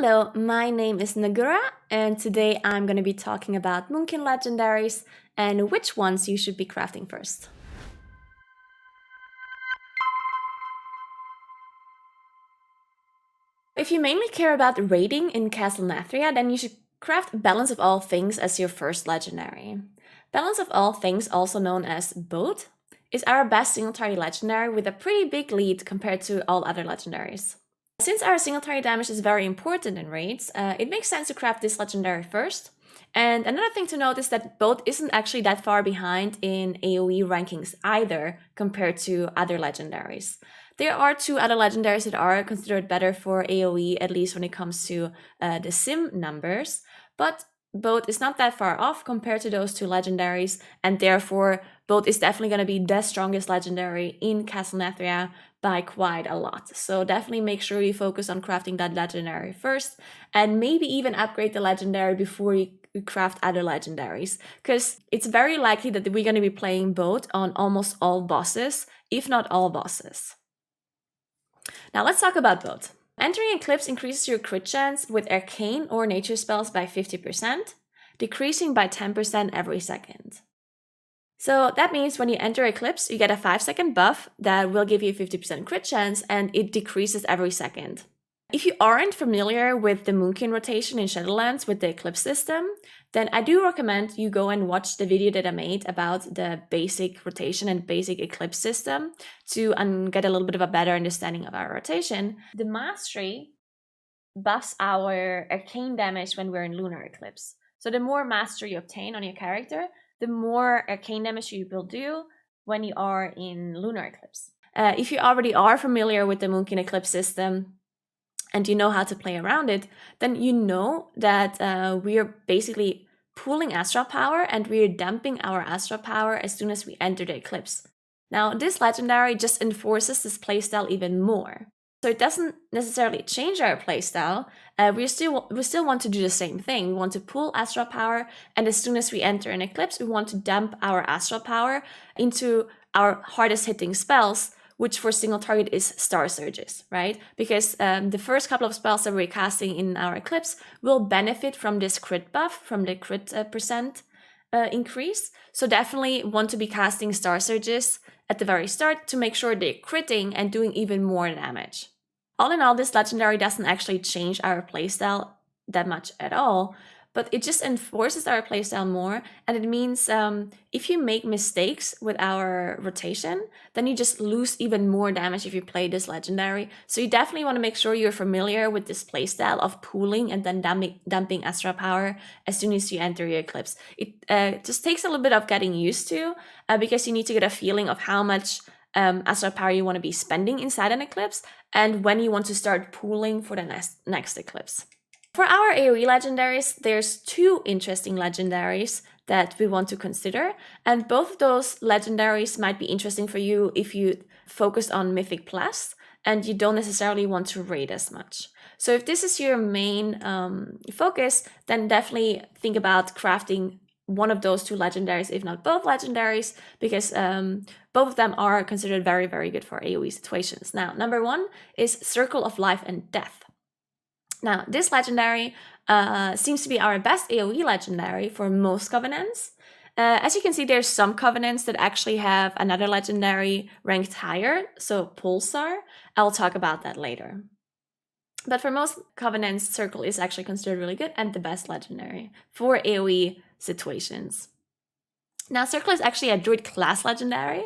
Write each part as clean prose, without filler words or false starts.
Hello, my name is Naguura, and today I'm going to be talking about Moonkin legendaries and which ones you should be crafting first. If you mainly care about raiding in Castle Nathria, then you should craft Balance of All Things as your first legendary. Balance of All Things, also known as Boat, is our best single target legendary with a pretty big lead compared to all other legendaries. Since our single target damage is very important in raids, it makes sense to craft this legendary first. And another thing to note is that Boat isn't actually that far behind in AoE rankings either compared to other legendaries. There are two other legendaries that are considered better for AoE, at least when it comes to the sim numbers, but Boat is not that far off compared to those two legendaries, and therefore Boat is definitely going to be the strongest legendary in Castle Nathria by quite a lot. So definitely make sure you focus on crafting that legendary first, and maybe even upgrade the legendary before you craft other legendaries, because it's very likely that we're going to be playing Boat on almost all bosses, if not all bosses. Now let's talk about Boat. Entering Eclipse increases your crit chance with arcane or nature spells by 50%, decreasing by 10% every second. So that means when you enter Eclipse, you get a 5-second buff that will give you 50% crit chance, and it decreases every second. If you aren't familiar with the Moonkin rotation in Shadowlands with the Eclipse system, then I do recommend you go and watch the video that I made about the basic rotation and basic Eclipse system to get a little bit of a better understanding of our rotation. The Mastery buffs our arcane damage when we're in Lunar Eclipse. So the more Mastery you obtain on your character, the more arcane damage you will do when you are in Lunar Eclipse. If you already are familiar with the Moonkin Eclipse system, and you know how to play around it, then you know that we are basically pooling astral power and we are dumping our astral power as soon as we enter the eclipse. Now, this legendary just enforces this playstyle even more. So it doesn't necessarily change our playstyle. We still want to do the same thing. We want to pool astral power, and as soon as we enter an eclipse, we want to dump our astral power into our hardest hitting spells, which for single target is Star Surges, right? Because the first couple of spells that we're casting in our Eclipse will benefit from this crit buff, from the crit percent increase. So definitely want to be casting Star Surges at the very start to make sure they're critting and doing even more damage. All in all, this legendary doesn't actually change our playstyle that much at all, but it just enforces our playstyle more, and it means if you make mistakes with our rotation, then you just lose even more damage if you play this legendary. So you definitely want to make sure you're familiar with this playstyle of pooling and then dumping astral power as soon as you enter your eclipse. It just takes a little bit of getting used to, because you need to get a feeling of how much astral power you want to be spending inside an eclipse, and when you want to start pooling for the next eclipse. For our AoE legendaries, there's two interesting legendaries that we want to consider, and both of those legendaries might be interesting for you if you focus on Mythic Plus and you don't necessarily want to raid as much. So if this is your main focus, then definitely think about crafting one of those two legendaries, if not both legendaries, because both of them are considered very, very good for AoE situations. Now, number one is Circle of Life and Death. Now, this legendary seems to be our best AoE legendary for most covenants. As you can see, there's some covenants that actually have another legendary ranked higher, so Pulsar. I'll talk about that later. But for most covenants, Circle is actually considered really good and the best legendary for AoE situations. Now, Circle is actually a Druid class legendary.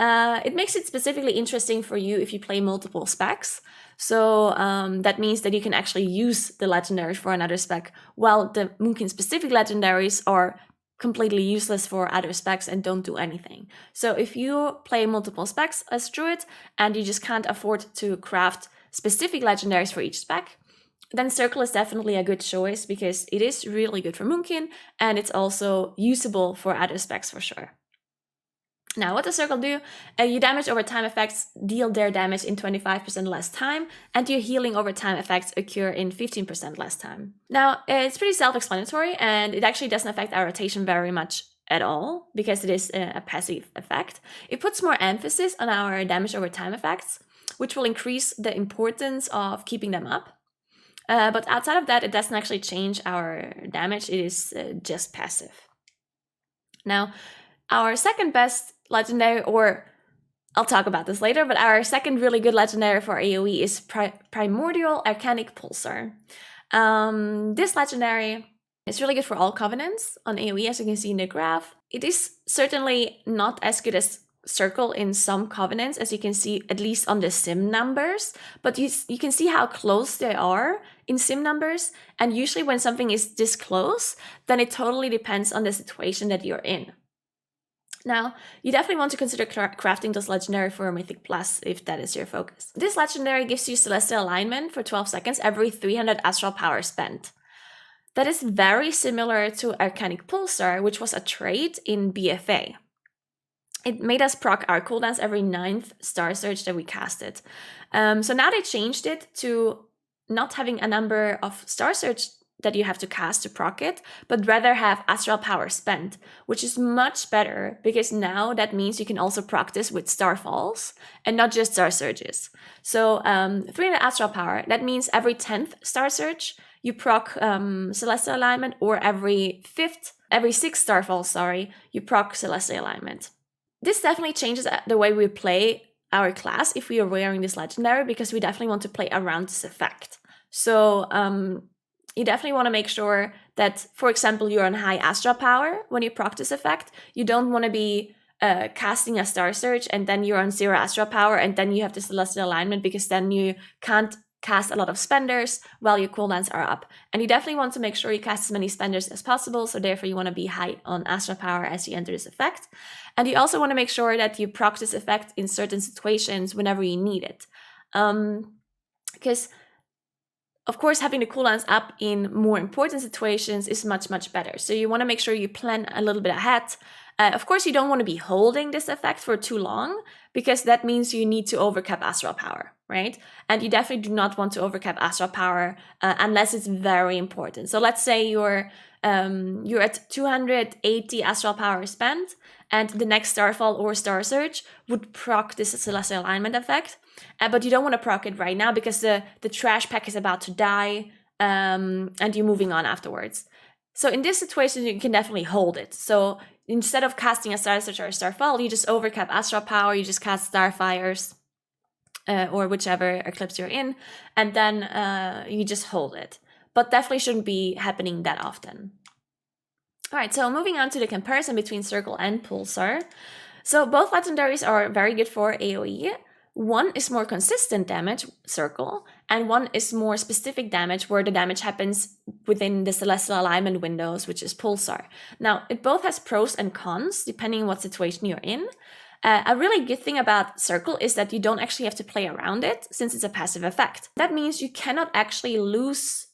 It makes it specifically interesting for you if you play multiple specs. So that means that you can actually use the legendary for another spec, while the Moonkin specific legendaries are completely useless for other specs and don't do anything. So if you play multiple specs as Druid and you just can't afford to craft specific legendaries for each spec, then Circle is definitely a good choice because it is really good for Moonkin and it's also usable for other specs for sure. Now, what does Circle do? Your damage over time effects deal their damage in 25% less time, and your healing over time effects occur in 15% less time. Now, it's pretty self-explanatory, and it actually doesn't affect our rotation very much at all, because it is a passive effect. It puts more emphasis on our damage over time effects, which will increase the importance of keeping them up. But outside of that, it doesn't actually change our damage. It is just passive. Now, our second best legendary, or I'll talk about this later, but our second really good legendary for AoE is Primordial Arcanic Pulsar. This legendary is really good for all covenants on AoE, as you can see in the graph. It is certainly not as good as Circle in some covenants, as you can see at least on the sim numbers, but you can see how close they are in sim numbers, and usually when something is this close, then it totally depends on the situation that you're in. Now, you definitely want to consider crafting this legendary for a Mythic Plus if that is your focus. This legendary gives you Celestial Alignment for 12 seconds every 300 astral power spent. That is very similar to Arcanic Pulsar, which was a trait in BFA. It made us proc our cooldowns every 9th Star Surge that we casted. So now they changed it to not having a number of Star Surge that you have to cast to proc it, but rather have astral power spent, which is much better because now that means you can also proc this with Starfalls and not just Star Surges. So 300 astral power, that means every 10th Star Surge you proc Celestial Alignment, or every 6th Starfall, you proc Celestial Alignment. This definitely changes the way we play our class if we are wearing this legendary, because we definitely want to play around this effect. So you definitely want to make sure that, for example, you're on high astral power when you proc this effect. You don't want to be casting a Star Surge and then you're on 0 astral power and then you have the Celestial Alignment, because then you can't cast a lot of spenders while your cooldowns are up. And you definitely want to make sure you cast as many spenders as possible, so therefore you want to be high on astral power as you enter this effect. And you also want to make sure that you proc this effect in certain situations whenever you need it. Because of course, having the cooldowns up in more important situations is much, much better. So you want to make sure you plan a little bit ahead. Of course, you don't want to be holding this effect for too long, because that means you need to overcap astral power, right? And you definitely do not want to overcap astral power unless it's very important. So let's say you're at 280 astral power spent, and the next Starfall or Star Surge would proc this Celestial Alignment effect. But you don't want to proc it right now because the trash pack is about to die, and you're moving on afterwards. So in this situation, you can definitely hold it. So instead of casting a Star Surge or a Starfall, you just overcap astral power, you just cast Starfires, or whichever eclipse you're in, and then you just hold it. But definitely shouldn't be happening that often. All right, so moving on to the comparison between Circle and Pulsar. So both legendaries are very good for AoE. One is more consistent damage, Circle, and one is more specific damage, where the damage happens within the Celestial Alignment windows, which is Pulsar. Now, it both has pros and cons, depending on what situation you're in. A really good thing about Circle is that you don't actually have to play around it, since it's a passive effect. That means you cannot actually lose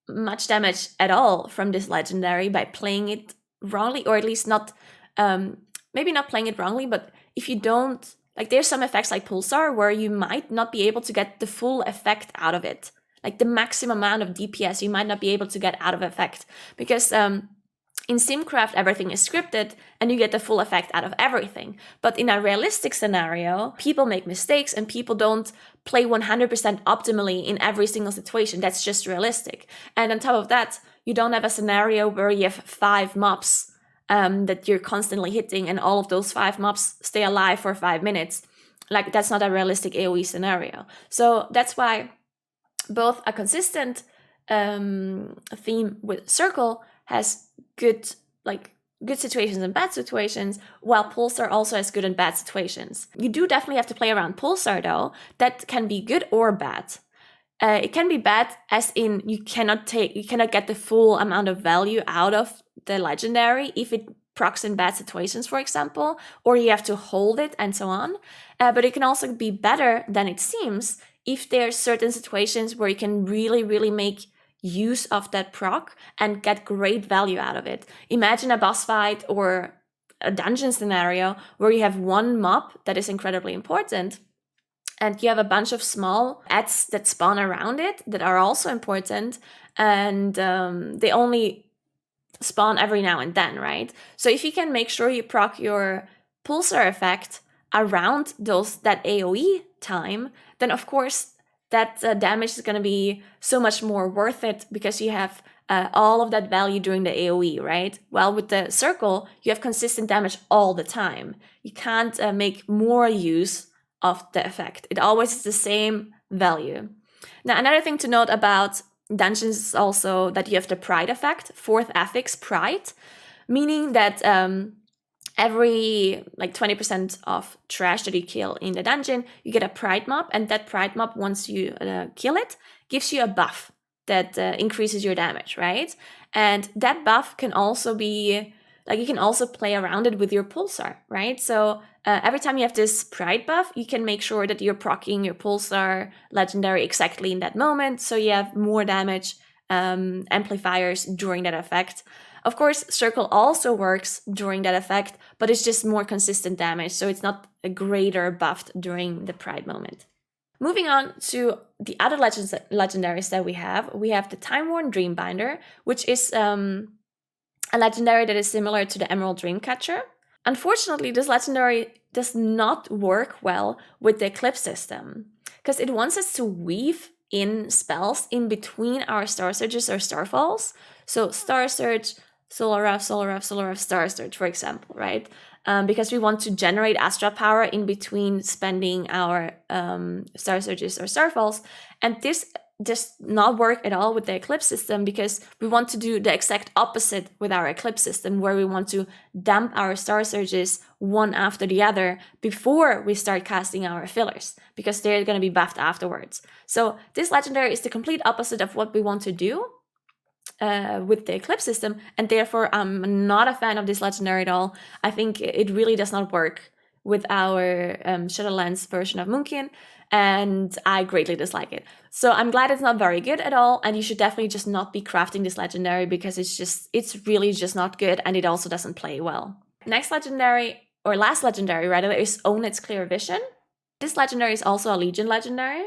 much damage at all from this legendary by playing it wrongly, or at least not, maybe not playing it wrongly, but if you don't, like there's some effects like Pulsar where you might not be able to get the full effect out of it. Like the maximum amount of DPS you might not be able to get out of effect, because in Simcraft everything is scripted and you get the full effect out of everything. But in a realistic scenario, people make mistakes and people don't play 100% optimally in every single situation. That's just realistic. And on top of that, you don't have a scenario where you have 5 mobs that you're constantly hitting and all of those 5 mobs stay alive for 5 minutes. Like, that's not a realistic AoE scenario. So that's why both a consistent theme with Circle has good situations and bad situations, while Pulsar also has good and bad situations. You do definitely have to play around Pulsar though. That can be good or bad. It can be bad as in you cannot get the full amount of value out of the legendary if it procs in bad situations, for example, or you have to hold it and so on. But it can also be better than it seems if there's certain situations where you can really, really make use of that proc and get great value out of it. Imagine a boss fight or a dungeon scenario where you have one mob that is incredibly important, and you have a bunch of small ads that spawn around it that are also important, and they only spawn every now and then, right? So if you can make sure you proc your Pulsar effect around that AoE time, then of course that damage is going to be so much more worth it because you have all of that value during the AoE, right? While with the circle, you have consistent damage all the time. You can't make more use of the effect. It always is the same value. Now, another thing to note about dungeons is also that you have the pride effect, 4th affix pride, meaning that every like 20% of trash that you kill in the dungeon, you get a pride mob, and that pride mob, once you kill it, gives you a buff that increases your damage, right? And that buff can also be, like, you can also play around it with your pulsar, right? So every time you have this pride buff, you can make sure that you're proccing your pulsar legendary exactly in that moment, so you have more damage amplifiers during that effect. Of course, circle also works during that effect, but it's just more consistent damage, so it's not a greater buffed during the pride moment. Moving on to the other legendaries that we have the Timeworn Dreambinder, which is a legendary that is similar to the Emerald Dreamcatcher. Unfortunately, this legendary does not work well with the Eclipse system, because it wants us to weave in spells in between our Star Surges or Starfalls. So Star Surge, Solar Ruff, Solar Ruff, Solar Ruff, Star Surge, for example, right? Because we want to generate Astral power in between spending our Star Surges or Starfalls. And this does not work at all with the Eclipse system, because we want to do the exact opposite with our Eclipse system, where we want to dump our Star Surges one after the other before we start casting our fillers, because they're going to be buffed afterwards. So this legendary is the complete opposite of what we want to do with the Eclipse system, and therefore I'm not a fan of this legendary at all. I think it really does not work with our Shadowlands version of Moonkin, and I greatly dislike it. So I'm glad it's not very good at all, and you should definitely just not be crafting this legendary, because it's really just not good, and it also doesn't play well. Next legendary, or last legendary rather, is Own Its Clear Vision. This legendary is also a Legion legendary.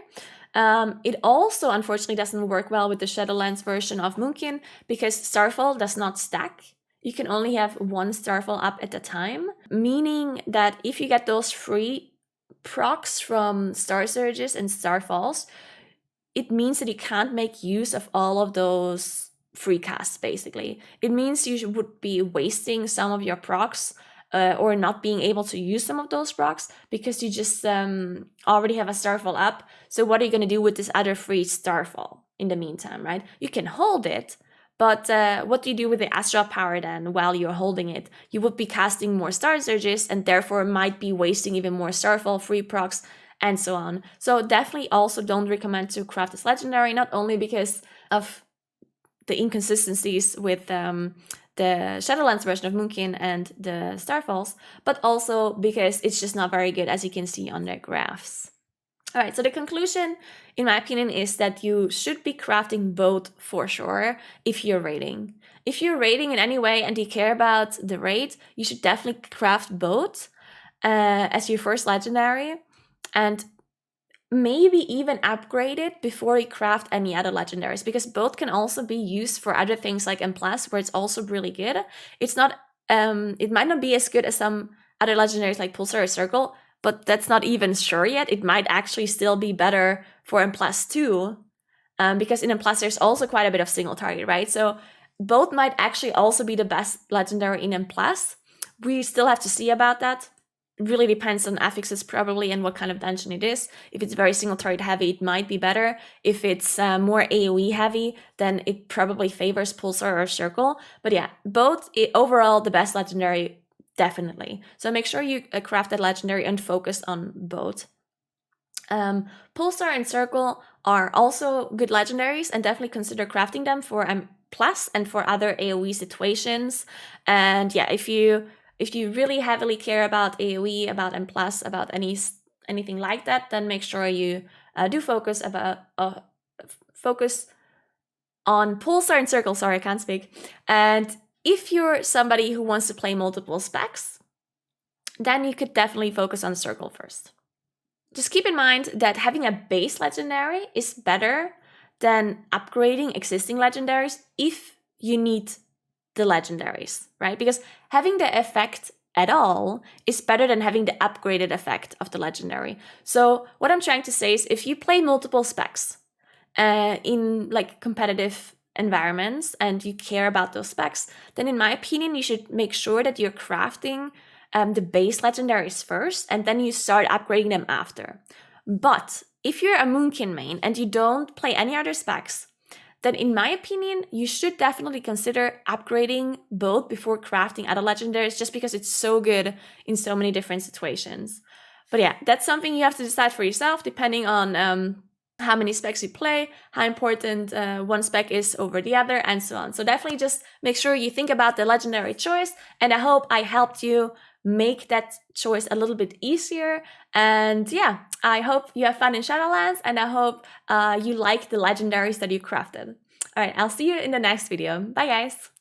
It also unfortunately doesn't work well with the Shadowlands version of Moonkin, because Starfall does not stack. You can only have one Starfall up at a time, meaning that if you get those free procs from Star Surges and Starfalls, it means that you can't make use of all of those free casts, basically. It means you would be wasting some of your procs, or not being able to use some of those procs, because you just already have a Starfall up. So what are you going to do with this other free Starfall in the meantime, right? You can hold it, but what do you do with the Astral power then while you're holding it? You would be casting more Star Surges, and therefore might be wasting even more Starfall free procs, and so on. So definitely also don't recommend to craft this legendary, not only because of the inconsistencies with the Shadowlands version of Moonkin and the Starfalls, but also because it's just not very good, as you can see on the graphs. All right, so the conclusion, in my opinion, is that you should be crafting both for sure if you're raiding. If you're raiding in any way and you care about the raid, you should definitely craft both as your first legendary, and maybe even upgrade it before you craft any other legendaries, because both can also be used for other things like M+, where it's also really good. It's not, it might not be as good as some other legendaries like Pulsar or Circle, but that's not even sure yet. It might actually still be better for M+ too, because in M+ there's also quite a bit of single target, right? So both might actually also be the best legendary in M+. We still have to see about that. It really depends on affixes probably and what kind of dungeon it is. If it's very single target heavy, it might be better. If it's more AoE heavy, then it probably favors Pulsar or Circle. But yeah, both overall the best legendary, definitely. So make sure you craft that legendary and focus on both. Pulsar and Circle are also good legendaries, and definitely consider crafting them for M+ and for other AoE situations. And yeah, if you really heavily care about AoE, about M+, about anything like that, then make sure you do focus on Pulsar and Circle. Sorry, I can't speak. And if you're somebody who wants to play multiple specs, then you could definitely focus on Circle first. Just keep in mind that having a base legendary is better than upgrading existing legendaries if you need the legendaries, right? Because having the effect at all is better than having the upgraded effect of the legendary. So what I'm trying to say is if you play multiple specs in like competitive environments and you care about those specs, then in my opinion, you should make sure that you're crafting the base legendaries first, and then you start upgrading them after. But if you're a Moonkin main and you don't play any other specs, then in my opinion, you should definitely consider upgrading both before crafting other legendaries, just because it's so good in so many different situations. But yeah, that's something you have to decide for yourself, depending on how many specs you play, how important one spec is over the other, and so on. So definitely just make sure you think about the legendary choice, and I hope I helped you make that choice a little bit easier. And yeah, I hope you have fun in Shadowlands, and I hope you like the legendaries that you crafted. All right, I'll see you in the next video. Bye guys!